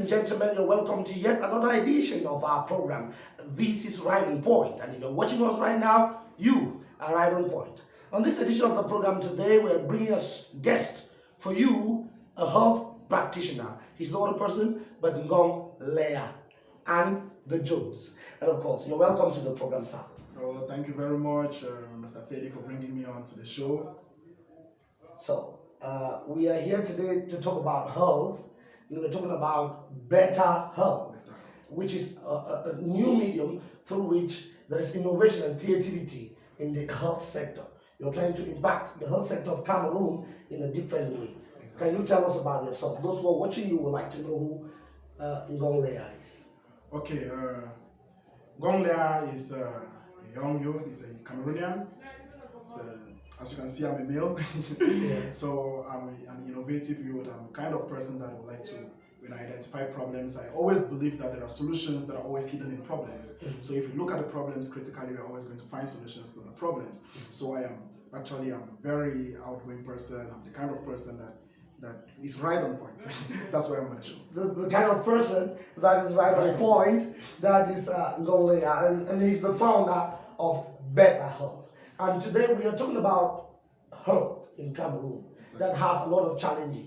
and gentlemen, you're welcome to yet another edition of our program. This is Right on Point, and if you're watching us right now, you are right on point. On this edition of the program today, we're bringing a guest for you, a health practitioner. He's no other person but NGONG, Laigha, and the Jones. And of course, you're welcome to the program, sir. Oh, thank you very much, Mr. Fedi, for bringing me on to the show. So, we are here today to talk about health. We're talking about better health, which is a new medium through which there is innovation and creativity in the health sector. You're trying to impact the health sector of Cameroon in a different way. Exactly. Can you tell us about yourself? Those who are watching you would like to know who NGONG Laigha is. Okay, NGONG Laigha is a young youth, he's a Cameroonian. As you can see, I'm a male. Yeah. So I'm an innovative youth. I'm the kind of person that would like to, when I identify problems, I always believe that there are solutions that are always hidden in problems. Mm-hmm. So if you look at the problems critically, we're always going to find solutions to the problems. Mm-hmm. So I'm a very outgoing person. I'm the kind of person that is right on point. That's why I'm on the show. The kind of person that is right on point, that is NGONG Laigha, and he's the founder of Better Health. And today we are talking about health in Cameroon that has a lot of challenges,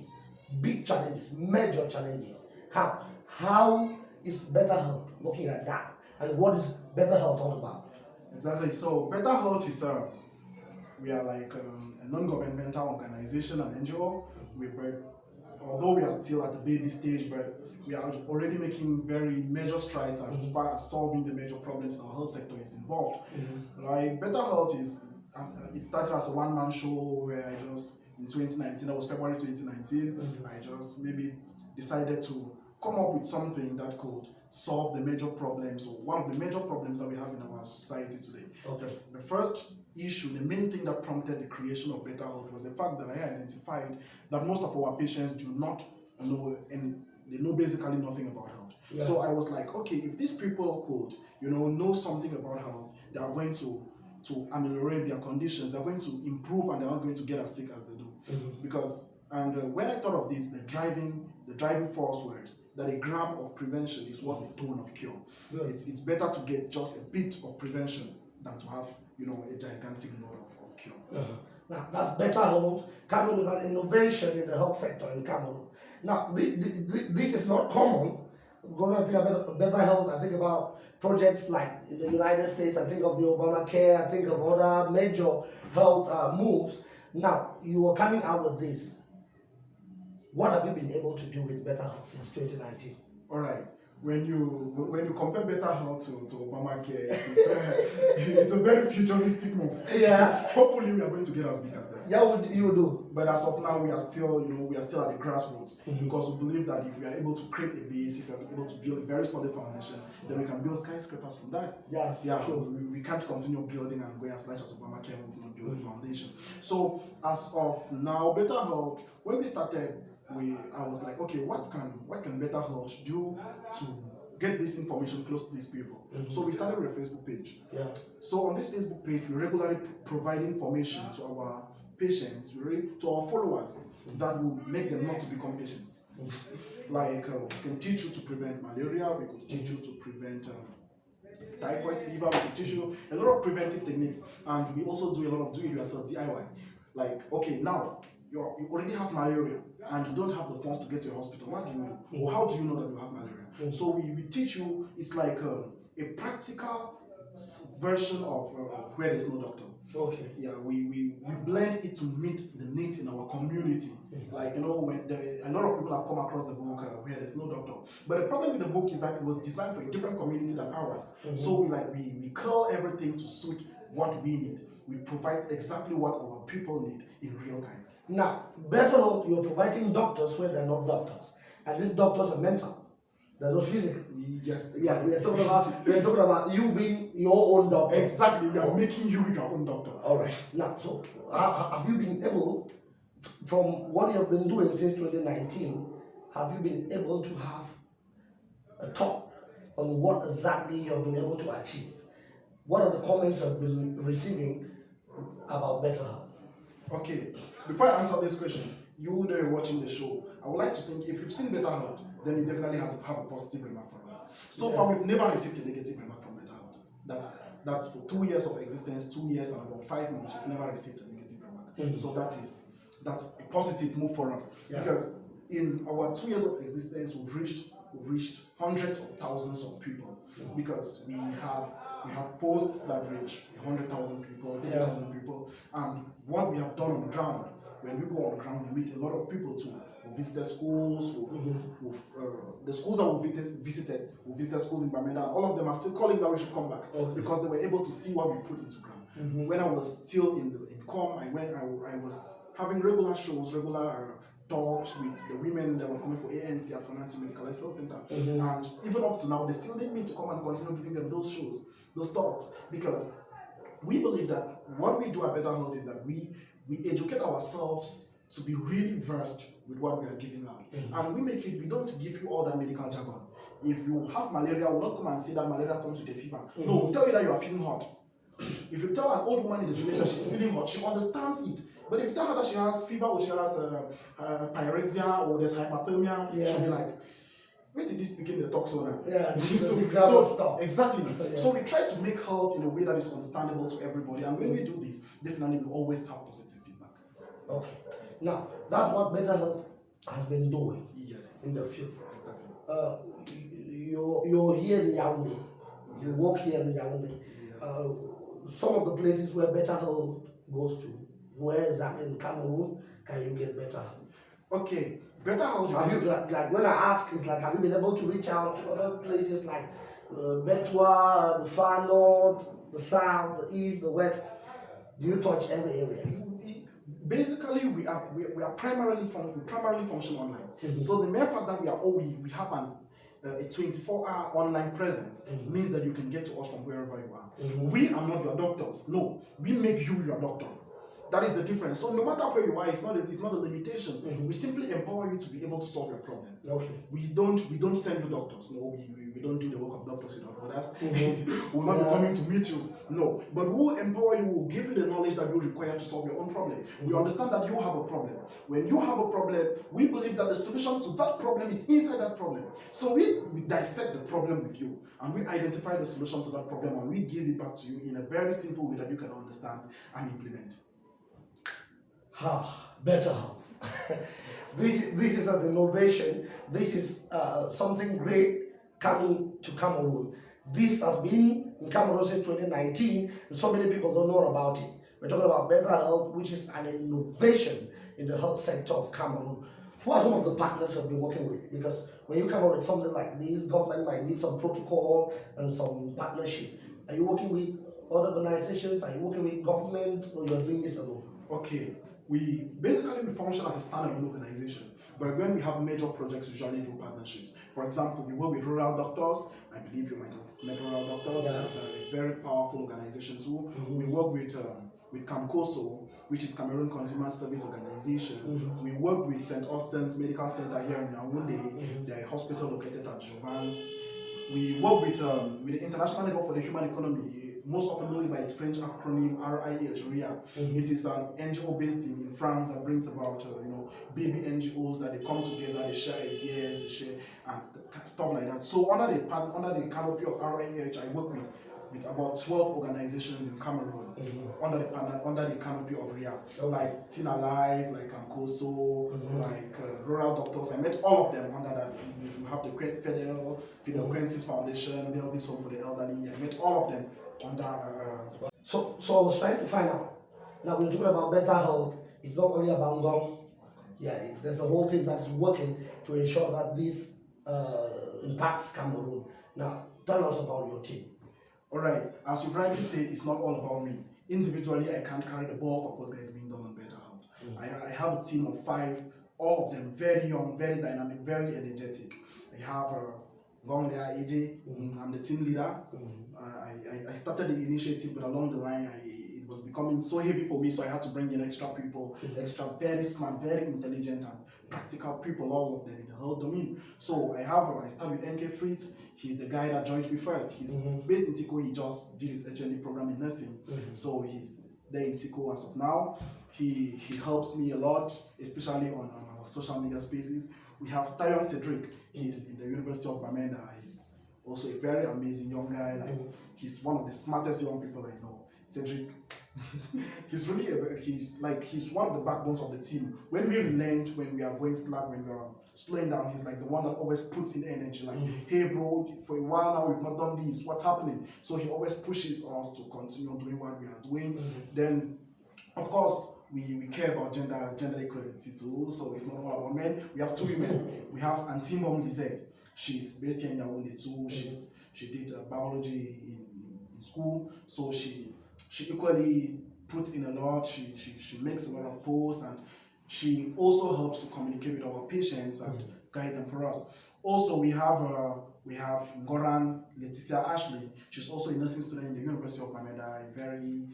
big challenges, major challenges. How is Better Health looking at that? And what is Better Health all about? Exactly. So Better Health is we are like a non-governmental organization, an NGO. Although we are still at the baby stage, but we are already making very major strides as far as solving the major problems in our health sector is involved. Mm-hmm. Like Better Health is, it started as a one-man show where I just, in 2019, that was February 2019, I just maybe decided to come up with something that could solve the major problems, or one of the major problems that we have in our society today. Okay. The first issue, the main thing that prompted the creation of Better Health was the fact that I identified that most of our patients do not know, and they know basically nothing about health. Yeah. So I was like, okay, if these people could, know something about health, they are going to ameliorate their conditions, they're going to improve, and they're not going to get as sick as they do. Mm-hmm. When I thought of this, the driving force was that a gram of prevention is worth a ton of cure. Yeah. It's better to get just a bit of prevention than to have a gigantic load of cure. Now, that's Better Health coming with an innovation in the health sector in Cameroon. Now, this is not common. When I think about Better Health, I think about projects like in the United States, I think of the Obamacare, I think of other major health moves. Now, you are coming out with this. What have you been able to do with Better Health since 2019? All right. When you compare Better Health to Obamacare, it's a very futuristic move. Yeah. Hopefully, we are going to get as big as that. Yeah, you do. But as of now, we are still, at the grassroots, because we believe that if we are able to create a base, if we are able to build a very solid foundation, then we can build skyscrapers from that. Yeah. Sure. We can't continue building and going as large as Obamacare and we not build a foundation. So as of now, Better Health, when we started, I was like, okay, what can Better Health do to get this information close to these people? Mm-hmm. So we started with a Facebook page. Yeah. So on this Facebook page, we regularly provide information to our patients, to our followers, that will make them not to become patients. Like we can teach you to prevent malaria, we could teach you to prevent typhoid fever, we could teach you a lot of preventive techniques, and we also do a lot of do-it-yourself DIY. Like, okay, now you already have malaria and you don't have the funds to get to a hospital. What do you do? Or how do you know that you have malaria? So we teach you. It's like a practical version of where there's no doctor. Okay. Yeah, we blend it to meet the needs in our community. Like, when a lot of people have come across the book where there's no doctor. But the problem with the book is that it was designed for a different community than ours. So we curl everything to suit what we need. We provide exactly what our people need in real time. Now, Better Health, you're providing doctors where they're not doctors. And these doctors are mental. They're not physical. Yes, exactly. Yeah, we're talking about you being your own doctor. Exactly, we are making you your own doctor. All right. Now, so have you been able, from what you have been doing since 2019, have you been able to have a talk on what exactly you have been able to achieve? What are the comments you have been receiving about Better Health? Okay, before I answer this question, you that are watching the show, I would like to think, if you've seen Better Health, then you definitely have a positive remark for us. So far, we've never received a negative remark from Better Health. That's for 2 years of existence, 2 years and about 5 months, we've never received a negative remark. So that's a positive move for us, because in our 2 years of existence, we've reached hundreds of thousands of people, because we have posts that reach 100,000 people, 10,000 people, and what we have done on the ground. When we go on the ground, we meet a lot of people too. We visit the schools, the schools that we visited schools in Bamenda, and all of them are still calling that we should come back, because they were able to see what we put into ground. When I was still in COM, I was having regular shows, regular talks with the women that were coming for ANC at Financial Medical Health Center. And even up to now, they still need me to come and continue giving them those shows, those talks, because we believe that what we do at Better Health is that we educate ourselves to be really versed with what we are giving out. And we don't give you all that medical jargon. If you have malaria, we'll not come and say that malaria comes with a fever. No, we'll tell you that you are feeling hot. If you tell an old woman in the village that she's feeling hot, she understands it. But if you tell her that she has fever, or she has pyrexia, or there's hypothermia, she'll be like, wait till this became the talk so now. Exactly. So we try to make health in a way that is understandable to everybody, and when we do this, definitely we always have positive feedback. Okay. Now, that's what Better Health has been doing. Yes. In the field. Exactly. You're here in Yaoundé. You work here in Yaoundé. Yes. Some of the places where Better Health goes to, where exactly in Cameroon can you get Better Health? Okay. Better Health. Have you, like when I ask, it's like, have you been able to reach out to other places like Betua, the far north, the south, the east, the west? Do you touch every area? Basically, we primarily function online. So the mere fact that we have a 24-hour online presence means that you can get to us from wherever you are. We are not your doctors. No, we make you your doctor. That is the difference. So no matter where you are, it's not a limitation. We simply empower you to be able to solve your problem. Okay. We don't send you doctors. No, we don't do the work of doctors without others. We'll not be coming to meet you. No. But we'll empower you, we'll give you the knowledge that you require to solve your own problem. We understand that you have a problem. When you have a problem, we believe that the solution to that problem is inside that problem. So we dissect the problem with you, and we identify the solution to that problem, and we give it back to you in a very simple way that you can understand and implement. Better Health. This is an innovation. This is something great coming to Cameroon. This has been in Cameroon since 2019, and so many people don't know about it. We're talking about Better Health, which is an innovation in the health sector of Cameroon. Who are some of the partners you've been working with? Because when you come up with something like this, government might need some protocol and some partnership. Are you working with other organizations? Are you working with government, or you're doing this alone? Okay. We function as a standalone organization, but when we have major projects, we usually do partnerships. For example, we work with rural doctors. I believe you might have met rural doctors. They're a very powerful organization too. We work with CAMCOSO, which is Cameroon Consumer Service Organization. We work with St. Austin's Medical Center here in Yaoundé. They're a hospital located at Jovans. We work with the International Network for the Human Economy, most often known by its French acronym RIA. It is an NGO based in France that brings about baby NGOs that they come together, they share ideas, they share and stuff like that. So under the canopy of RIA, I work with about 12 organizations in Cameroon under the canopy of RIA, like Teen Alive, like Amkoso, like Rural Doctors. I met all of them under that. We have the Fidel Quentis Foundation, the Elvis Home for the Elderly. I met all of them under. So I was trying to find out. Now we're talking about Better Health. It's not only about NGONG. Yeah, there's a whole team that is working to ensure that this impacts Cameroon. Now tell us about your team. All right, as you've rightly said, it's not all about me. Individually, I can't carry the bulk of what is being done on Better Health. I have a team of 5, all of them very young, very dynamic, very energetic. I have NGONG AJ, I'm the team leader. I started the initiative, but along the line, it was becoming so heavy for me, so I had to bring in extra people, extra very smart, very intelligent, and practical people, all of them in the health domain. So I started with NK Fritz. He's the guy that joined me first. He's based in Tico. He just did his HND program in nursing. So he's there in Tico as of now. He helps me a lot, especially on our social media spaces. We have Tayon Cedric. He's in the University of Bamenda. He's also a very amazing young guy. Like he's one of the smartest young people I know. Cedric. He's one of the backbones of the team. When we relent, when we are going slack, when we are slowing down, he's like the one that always puts in energy. Like, hey bro, for a while now we've not done this. What's happening? So he always pushes us to continue doing what we are doing. Then, of course, we care about gender equality too. So it's not all about men. We have two women. We have Auntie Mom Lizette. She's based here in Yaoundé too. She did biology in school. So she equally puts in a lot. She makes a lot of posts, and she also helps to communicate with our patients and guide them for us. Also, we have Ngoran Leticia Ashley. She's also a nursing student in the University of Bamenda. A very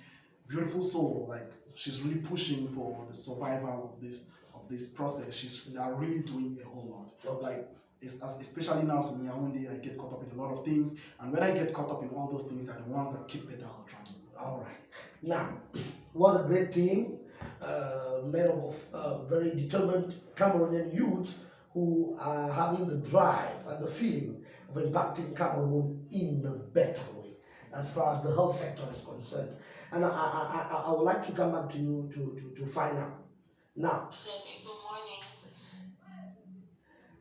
beautiful soul. Like, she's really pushing for the survival of this process. They are really doing a whole lot. Like, especially now in Yaoundé, I get caught up in a lot of things, and when I get caught up in all those things, they're the ones that keep better health running. All right. Now, what a great team, made up of very determined Cameroonian youths who are having the drive and the feeling of impacting Cameroon in a better way as far as the health sector is concerned. And I would like to come back to you to find out. Now,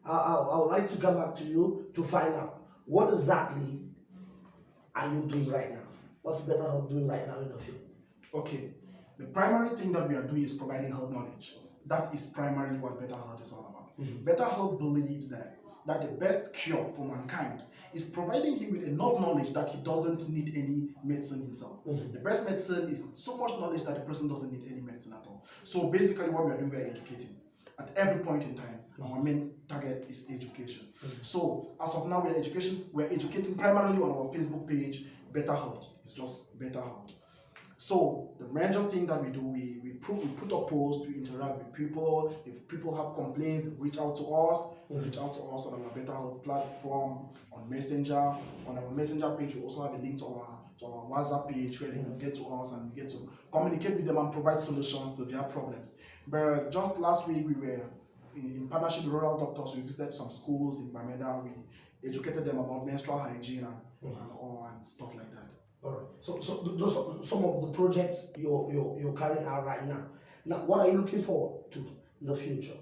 I would like to come back to you to find out what exactly are you doing right now? What's Better Health doing right now in the field? Okay, the primary thing that we are doing is providing health knowledge. That is primarily what Better Health is all about. Better Health believes that the best cure for mankind is providing him with enough knowledge that he doesn't need any medicine himself. The best medicine is so much knowledge that the person doesn't need any medicine at all. So basically what we are doing, we are educating. At every point in time, our main target is education. So as of now, we are educating primarily on our Facebook page, Better Health. It's just Better Health. So the major thing that we do, we put up posts to interact with people. If people have complaints, they reach out to us. They reach out to us on our Better Health platform, on Messenger. On our Messenger page, we also have a link to our WhatsApp page where they can get to us and we get to communicate with them and provide solutions to their problems. But just last week, we were in partnership with rural doctors. We visited some schools in Bamenda. We educated them about menstrual hygiene and stuff like that. All right. So those are some of the projects you're carrying out right now. Now, what are you looking forward to in the future?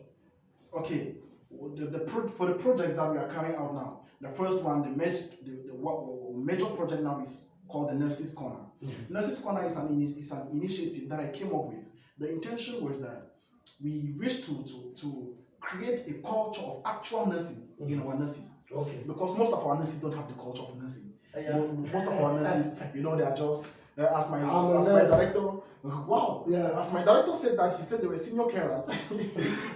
Okay, for the projects that we are carrying out now, the first one, the major project now is called the Nurses Corner. Nurses Corner is an initiative that I came up with. The intention was that we wish to create a culture of actual nursing in our nurses. Okay. Because most of our nurses don't have the culture of nursing. Most of our nurses, they are just as my director. Wow. Yeah. As my director said that, he said they were senior carers.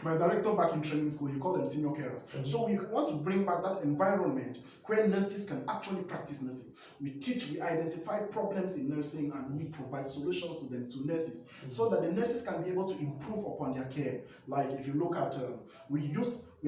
My director back in training school, he called them senior carers. So we want to bring back that environment where nurses can actually practice nursing. We identify problems in nursing, and we provide solutions to them, to nurses, so that the nurses can be able to improve upon their care. Like if you look at, we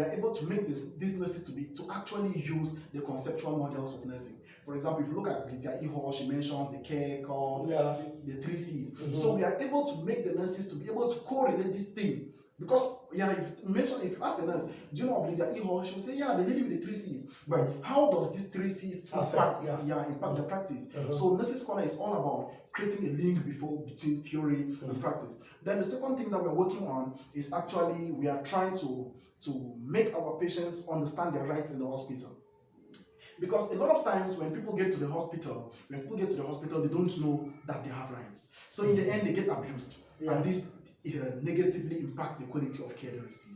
are able to make these nurses to actually use the conceptual models of nursing. For example, if you look at Lydia Ihor, she mentions the care call, the 3 C's. So we are able to make the nurses to be able to correlate this thing. Because if you ask a nurse, do you know of Lydia Ihor? She'll say, the lady with the 3 C's. But how does these 3 C's impact the practice? So Nurses Corner is all about creating a link between theory and practice. Then the second thing that we're working on is actually we are trying to make our patients understand their rights in the hospital. Because a lot of times when people get to the hospital, they don't know that they have rights. So in the end, they get abused. And this negatively impacts the quality of care they receive.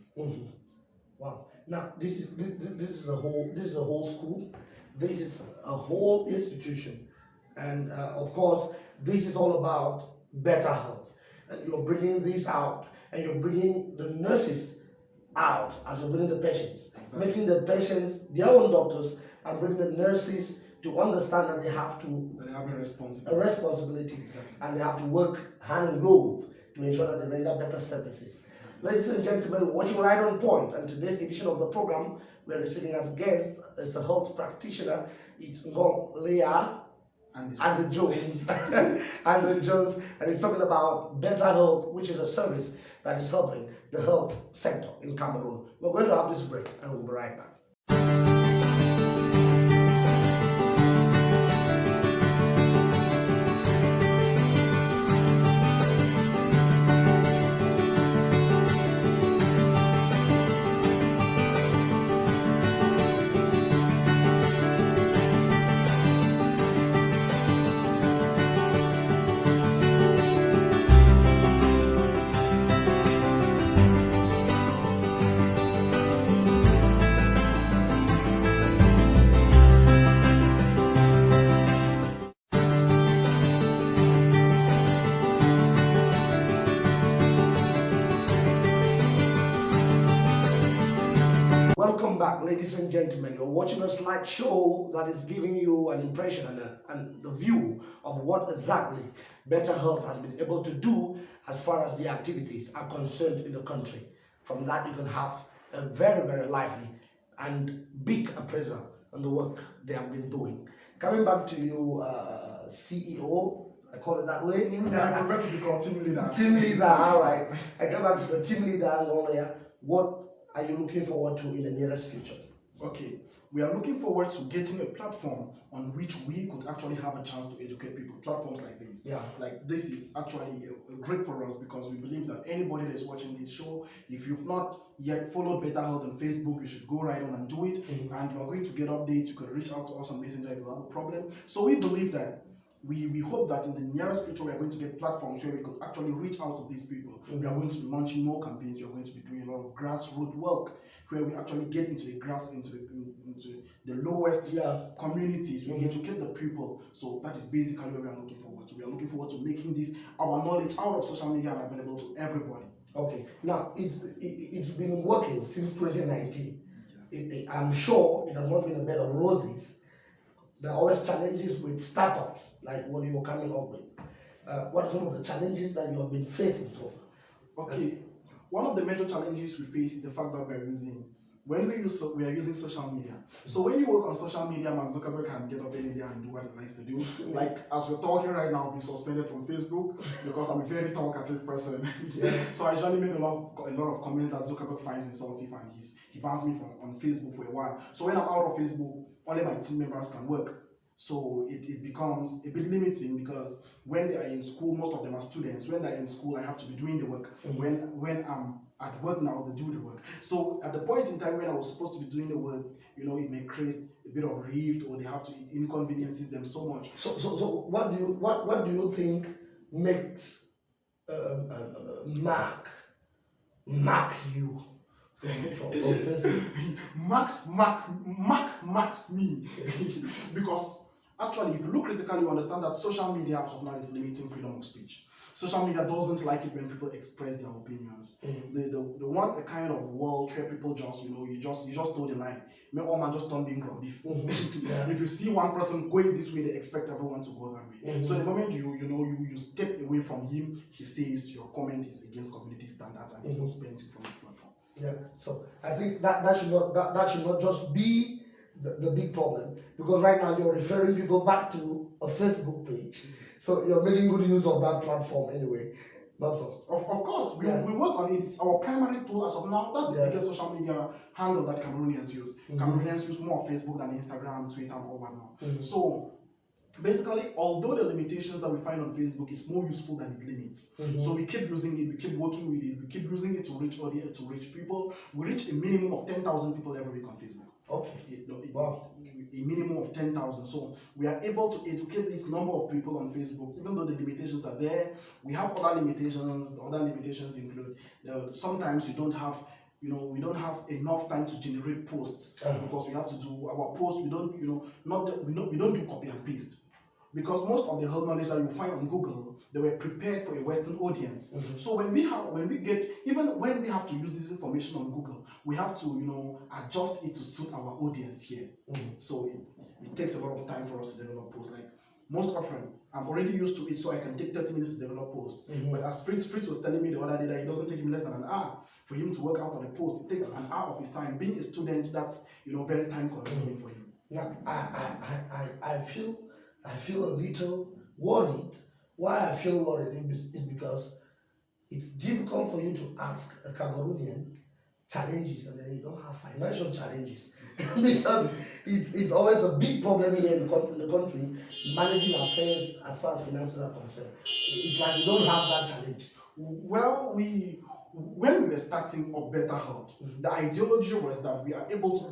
Wow. Now, this is a whole school. This is a whole institution. And of course, this is all about better health. And you're bringing this out, and you're bringing the nurses out as you're bringing the patients. Exactly. Making the patients their own doctors, and bring the nurses to understand that they have a responsibility. Exactly. And they have to work hand in glove to ensure that they render better services. Exactly. Ladies and gentlemen, we're watching Right on Point, and today's edition of the program, we're receiving as guest as a health practitioner. It's NGONG, Laigha, Ande Jones, Ande Jones, and he's talking about Better Health, which is a service that is helping the health sector in Cameroon. We're going to have this break, and we'll be right back. Welcome back, ladies and gentlemen. You're watching a slideshow that is giving you an impression and the view of what exactly Better Health has been able to do as far as the activities are concerned in the country. From that, you can have a very, very lively and big appraisal on the work they have been doing. Coming back to you, CEO, I call it that way. I prefer to be called team leader. Team leader, all right. I come back to the team leader, Laigha. What are you looking forward to in the nearest future? Okay, we are looking forward to getting a platform on which we could actually have a chance to educate people. Platforms like this. Yeah. Like this is actually great for us because we believe that anybody that's watching this show, if you've not yet followed Better Health on Facebook, you should go right on and do it. Mm-hmm. And you are going to get updates. You can reach out to us on Messenger if you have a problem. So we believe that we hope that in the nearest future we are going to get platforms where we could actually reach out to these people. Mm-hmm. We are going to be launching more campaigns. We are going to be doing a lot of grassroots work where we actually get into the grass, into the lowest communities. We educate the people. So that is basically what we are looking forward to. We are looking forward to making this our knowledge out of social media and available to everybody. Okay. Now it's been working since 2019. Yes. I'm sure it has not been a bed of roses. There are always challenges with startups, like what you're coming up with. What are some of the challenges that you have been facing so far? Okay, one of the major challenges we face is the fact that we are using social media. So when you work on social media, Mark Zuckerberg can get up any day and do what he likes to do. Like as we're talking right now, I've been suspended from Facebook because I'm a very talkative person. So I usually made a lot of comments that Zuckerberg finds insulting, and he bans me on Facebook for a while. So when I'm out of Facebook, only my team members can work. So it becomes a bit limiting because when they are in school, most of them are students. When they're in school, I have to be doing the work. Mm-hmm. When I'm at work now, they do the work. So at the point in time when I was supposed to be doing the work, it may create a bit of rift, or they have to inconveniences them so much. So what do you think makes Mark you? Marks me because actually, if you look critically, you understand that social media as of now is limiting freedom of speech. Social media doesn't like it when people express their opinions. Mm-hmm. They want a kind of world where people just, you just know the line. May all man just turn being grumpy. Mm-hmm. If you see one person going this way, they expect everyone to go that way. Mm-hmm. So the moment you step away from him, he says your comment is against community standards and he suspends you from his platform. Yeah. So I think that should not just be the big problem, because right now you're referring people back to a Facebook page. So you're making good use of that platform anyway. That's all. Of course, we work on it. It's our primary tool as of now. That's the biggest social media handle that Cameroonians use. Mm-hmm. Cameroonians use more Facebook than Instagram, Twitter, and all that now. Mm-hmm. So basically, although the limitations that we find on Facebook is more useful than it limits, so we keep using it, we keep working with it, we keep using it to reach audience, to reach people. We reach a minimum of 10,000 people every week on Facebook. Okay. Wow. A minimum of 10,000. So we are able to educate this number of people on Facebook, even though the limitations are there. We have other limitations. The other limitations include sometimes we don't have enough time to generate posts because we have to do our posts. We don't do copy and paste. Because most of the health knowledge that you find on Google, they were prepared for a Western audience. Mm-hmm. So when we have to use this information on Google, we have to adjust it to suit our audience here. Mm-hmm. So it takes a lot of time for us to develop posts. Like most often, I'm already used to it, so I can take 30 minutes to develop posts. Mm-hmm. But as Fritz was telling me the other day that it doesn't take him less than an hour for him to work out on a post. It takes an hour of his time. Being a student, that's very time consuming for him. Now I feel a little worried. Why I feel worried is because it's difficult for you to ask a Cameroonian challenges, and then you don't have financial challenges. because it's always a big problem here in the country, managing affairs as far as finances are concerned. It's like we don't have that challenge. Well, when we were starting up Better Health, the ideology was that we are able to,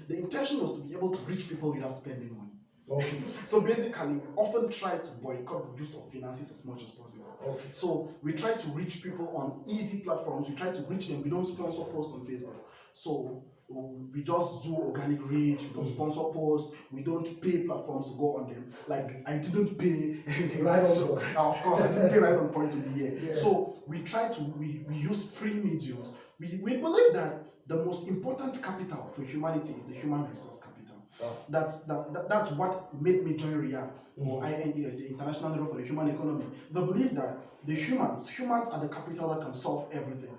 the intention was to be able to reach people without spending money. Okay. So basically, we often try to boycott the use of finances as much as possible. Okay. So we try to reach people on easy platforms. We try to reach them. We don't sponsor posts on Facebook. So we just do organic reach. We don't sponsor posts. We don't pay platforms to go on them. Like I didn't pay. Right on. Of course, I didn't pay right on point to be here. Yeah. So we try to we use free mediums. We believe that the most important capital for humanity is the human resource capital. Wow. That's what made me join RIAD, or Ande, the International Network for the Human Economy. The belief that the humans are the capital that can solve everything.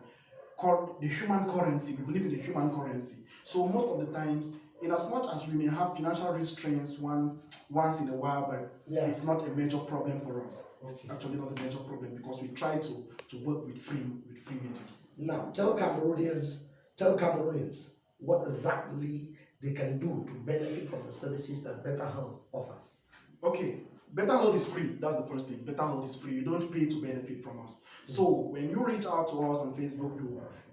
The human currency, we believe in the human currency. So most of the times, in as much as we may have financial restraints once in a while, but it's not a major problem for us. It's actually not a major problem because we try to work with free mediums. Now, tell Cameroonians what exactly they can do to benefit from the services that Better Health offers. Okay, Better Health is free. That's the first thing. Better Health is free. You don't pay to benefit from us. So when you reach out to us on Facebook,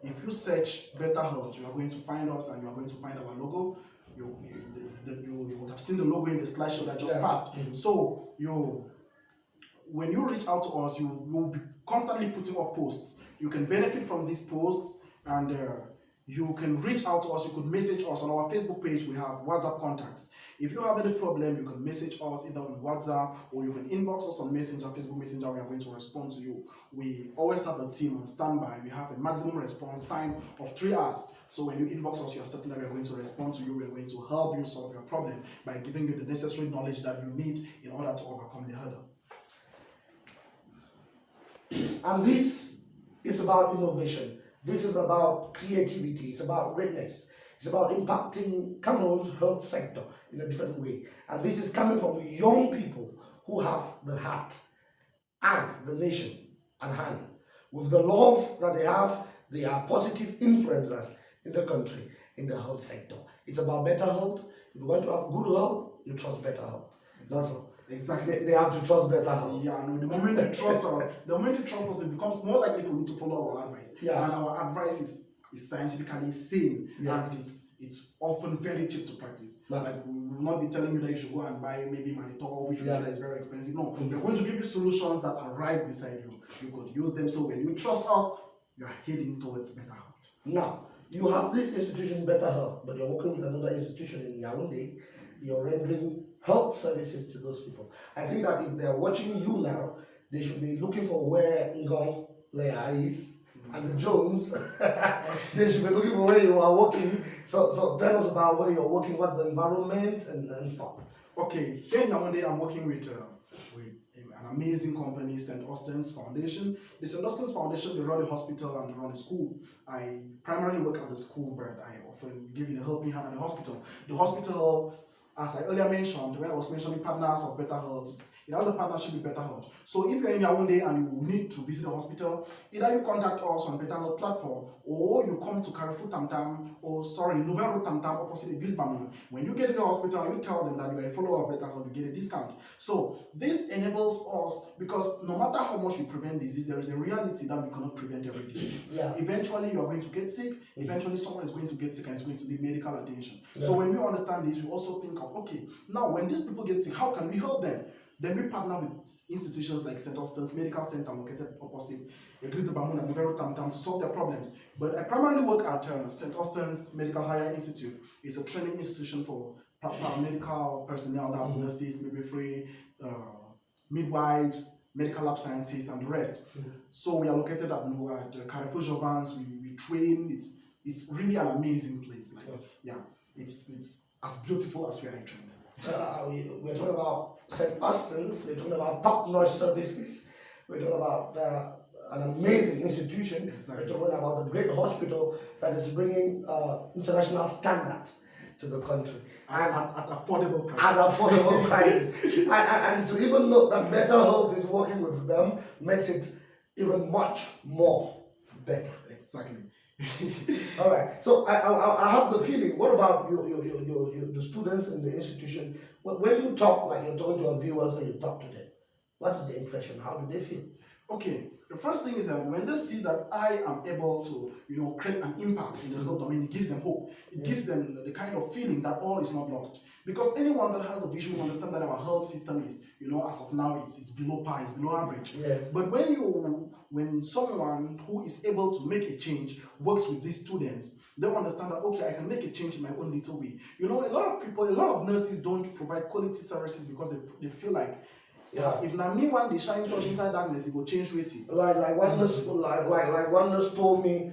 if you search Better Health, you are going to find us and you are going to find our logo. You would have seen the logo in the slideshow that just passed. So when you reach out to us, you will be constantly putting up posts. You can benefit from these posts and you can reach out to us. You could message us on our Facebook page. We have WhatsApp contacts. If you have any problem, you can message us either on WhatsApp or you can inbox us on Messenger, Facebook Messenger. We are going to respond to you. We always have a team on standby. We have a maximum response time of 3 hours. So when you inbox us, you are certain that we are going to respond to you. We are going to help you solve your problem by giving you the necessary knowledge that you need in order to overcome the hurdle. And this is about innovation. This is about creativity. It's about greatness. It's about impacting Cameroon's health sector in a different way. And this is coming from young people who have the heart and the nation at hand. With the love that they are positive influencers in the country, in the health sector. It's about better health. If you want to have good health, you trust better health. That's all. Exactly. They have to trust better health. Yeah, no, the moment they trust us, it becomes more likely for you to follow our advice. Yeah. And our advice is scientifically sane, and it's often very cheap to practice. Like we will not be telling you that you should go and buy maybe Manitoba, which is very expensive. No, we're going to give you solutions that are right beside you. You could use them. So when you trust us, you are heading towards better health. Now, you have this institution, Better Health, but you're working with another institution in Yaoundé. You're rendering health services to those people. I think that if they're watching you now, they should be looking for where NGONG, Laigha is, and the Jones. They should be looking for where you are working. So tell us about where you're working, what's the environment and stuff. Okay, here in Yaoundé, I'm working with an amazing company, St. Austin's Foundation. The St. Austin's Foundation, they run a hospital and they run a school. I primarily work at the school, but I often give you a helping hand at the hospital. The hospital, as I earlier mentioned, when I was mentioning partners of Better Health, it has a partnership with Better Health. So if you're in Yaoundé and you need to visit the hospital, either you contact us on Better Health platform or you come to Carrefour Tamtam, Nouvelle Route Tamtam opposite Eglise Bamon. When you get in the hospital, you tell them that you are a follower of Better Health, you get a discount. So this enables us, because no matter how much we prevent disease, there is a reality that we cannot prevent every disease. Eventually you are going to get sick, eventually someone is going to get sick and is going to need medical attention. So when we understand this, we also think of, okay, now when these people get sick, how can we help them? Then we partner with institutions like St. Austin's Medical Center located opposite Eglise de Bamon and Nouvelle Tamtam to solve their problems. But I primarily work at St. Austin's Medical Higher Institute. It's a training institution for paramedical personnel, that's nurses, midwifery, midwives, medical lab scientists, and the rest. So we are located at Carrefour Jovans. We train. It's really an amazing place. It's as beautiful as we are in Trent. We're talking about St. Austin's, we're talking about top-notch services, we're talking about an amazing institution, we're talking about the great hospital that is bringing international standard to the country. And at affordable prices. At affordable prices. and to even know that Better Health is working with them makes it even much more better. Exactly. All right. So I have the feeling. What about the students in the institution? When you talk, like you're talking to our viewers and you talk to them, what is the impression? How do they feel? Okay, the first thing is that when they see that I am able to, create an impact in the health domain, it gives them hope. It gives them the kind of feeling that all is not lost. Because anyone that has a vision will understand that our health system is, as of now, it's below par, it's below average. Yeah. But when someone who is able to make a change works with these students, they understand that, okay, I can make a change in my own little way. A lot of nurses don't provide quality services because they feel like, if na me one dey shine touch inside darkness, it go change wetin. Like one nurse told me,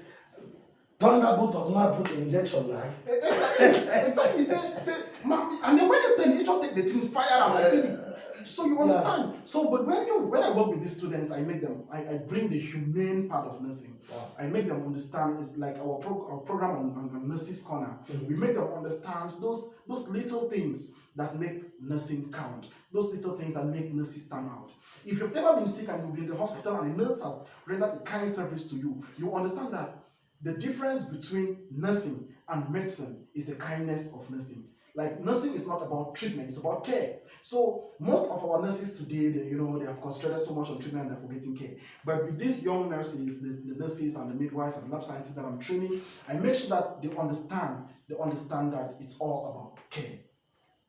Thunderbolt of man put the injection now. Exactly. Say, and then when you tell me, you just take the thing, fire am. So you understand. Yeah. So, but when I work with these students, I make them, I bring the humane part of nursing. Wow. I make them understand. It's like our program on Nurses Corner. Mm-hmm. We make them understand those little things that make nursing count. Those little things that make nurses stand out. If you've ever been sick and you've been in the hospital and a nurse has rendered a kind service to you, you understand that the difference between nursing and medicine is the kindness of nursing. Like, nursing is not about treatment, it's about care. So most of our nurses today, they have concentrated so much on treatment and they're forgetting care. But with these young nurses, the nurses and the midwives and the lab scientists that I'm training, I make sure that they understand that it's all about care.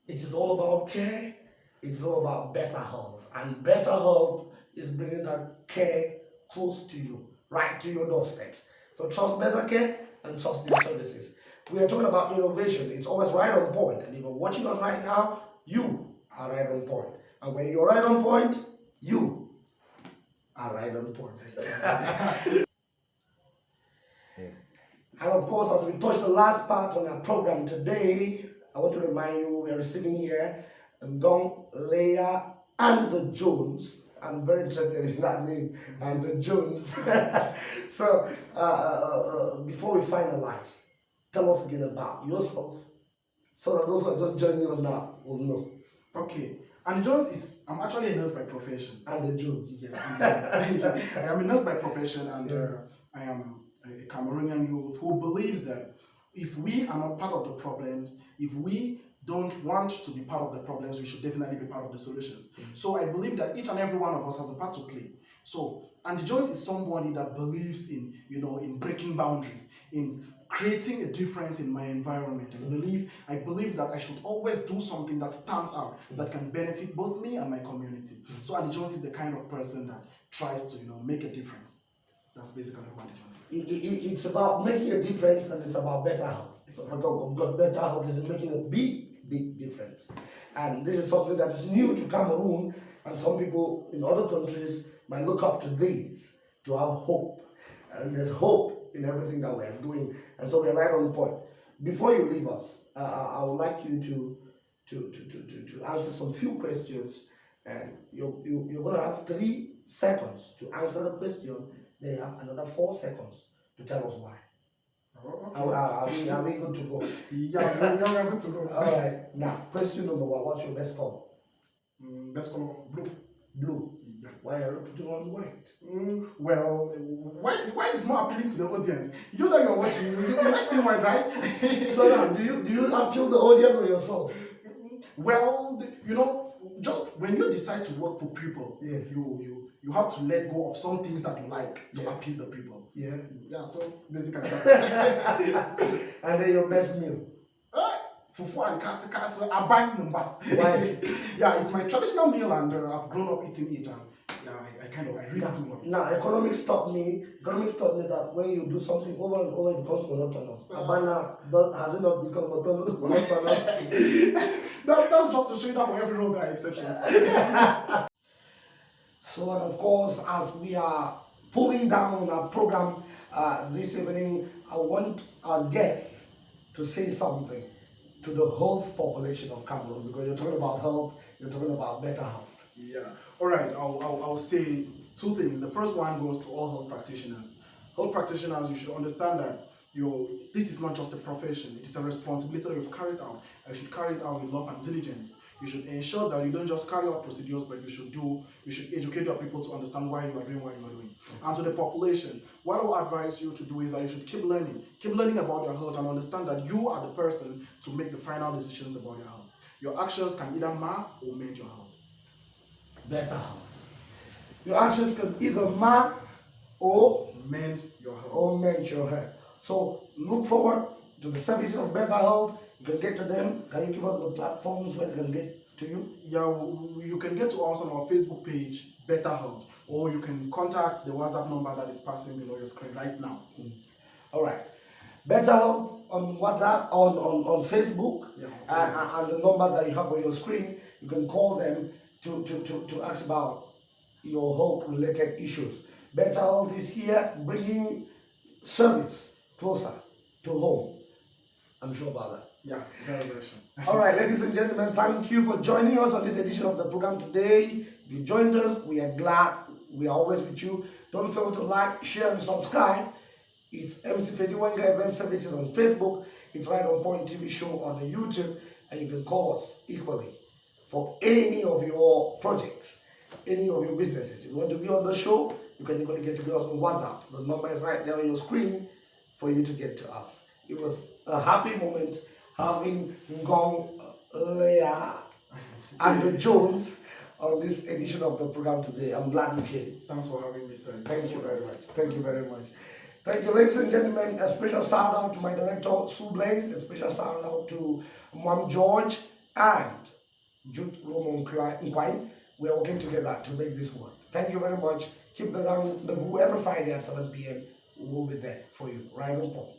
It is all about care. It's all about better health. And better health is bringing that care close to you, right to your doorsteps. So trust better care and trust these services. We are talking about innovation. It's always right on point. And if you're watching us right now, you are right on point. And when you're right on point, you are right on point. And of course, as we touch the last part on our program today, I want to remind you we are receiving here NGONG, Laigha, Ande Jones. I'm very interested in that name, Ande Jones. So, before we finalize, tell us again about yourself, so that those who are just joining us now will know. Okay. Ande Jones I'm actually a nurse by profession. Ande Jones. Yes, I am a nurse by profession, and I am a Cameroonian youth who believes that if we are not part of the problems, if we don't want to be part of the problems, we should definitely be part of the solutions. Mm-hmm. So I believe that each and every one of us has a part to play. So Ande Jones is somebody that believes in, in breaking boundaries, in creating a difference in my environment. I believe that I should always do something that stands out, that can benefit both me and my community. So Ande Jones is the kind of person that tries to, make a difference. That's basically what Ande Jones is. It's about making a difference, and it's about better health. Exactly. Because better health is making a big difference. And this is something that is new to Cameroon, and some people in other countries might look up to these to have hope. And there's hope in everything that we're doing, and so we're right on point. Before you leave us, I would like you to answer some few questions, and you're going to have 3 seconds to answer the question. Then you have another 4 seconds to tell us why. Okay. Are we good to go? Yeah, we're good to go. All right. Now, question number 1. What's your best color? Best color, blue. Blue. Yeah. Why are you putting on white? Well, white is more appealing to the audience. You know you're watching. You like seeing white, right? So now, do you appeal the audience or yourself? Well, just when you decide to work for people, yes, you have to let go of some things that you like to appease the people. Yeah. Yeah. So basically, and then your best meal. Fufu and kati abang numbers. Why? Yeah, it's my traditional meal, and I've grown up eating it, and I really do love it. Now, economics taught me that when you do something over and over, it becomes monotonous. Abana has it not become monotonous? That's just to show you that for every role there are exceptions. So, and of course, as we are pulling down on our program this evening, I want our guests to say something to the health population of Cameroon, because you're talking about health, you're talking about better health. Yeah. All right. I'll say 2 things. The first one goes to all health practitioners. Health practitioners, you should understand that this is not just a profession, it is a responsibility that you've carried out. You should carry it out with love and diligence. You should ensure that you don't just carry out procedures, but you should educate your people to understand why you are doing what you are doing. And to the population, what I will advise you to do is that you should keep learning about your health, and understand that you are the person to make the final decisions about your health. Your actions can either mar or mend your health. Better health. Your actions can either mar or mend your health. So look forward to the services of Better Health. You can get to them. Can you give us the platforms where they can get to you? Yeah, you can get to us on our Facebook page, Better Health, or you can contact the WhatsApp number that is passing below your screen right now. All right. Better Health on WhatsApp, on Facebook, and the number that you have on your screen. You can call them to ask about your health-related issues. Better Health is here bringing service closer to home. I'm sure about that. Yeah, very sure. All right, ladies and gentlemen, thank you for joining us on this edition of the program today. If you joined us, we are glad. We are always with you. Don't fail to like, share, and subscribe. It's MC Fediwenga Event Services on Facebook. It's Right On Point TV show on the YouTube. And you can call us equally for any of your projects, any of your businesses. If you want to be on the show, you can equally get to us on WhatsApp. The number is right there on your screen for you to get to us. It was a happy moment having NGONG, Laigha, and the Jones on this edition of the program today. I'm glad you came. Thanks for having me, sir. Thank you very much. Thank you very much. Thank you, ladies and gentlemen. A special shout out to my director, Sue Blaze. A special shout out to Mom George and Jude Roman Nkwine. We are working together to make this work. Thank you very much. Keep the rendezvous every Friday at 7 p.m. We will be there for you, right on point.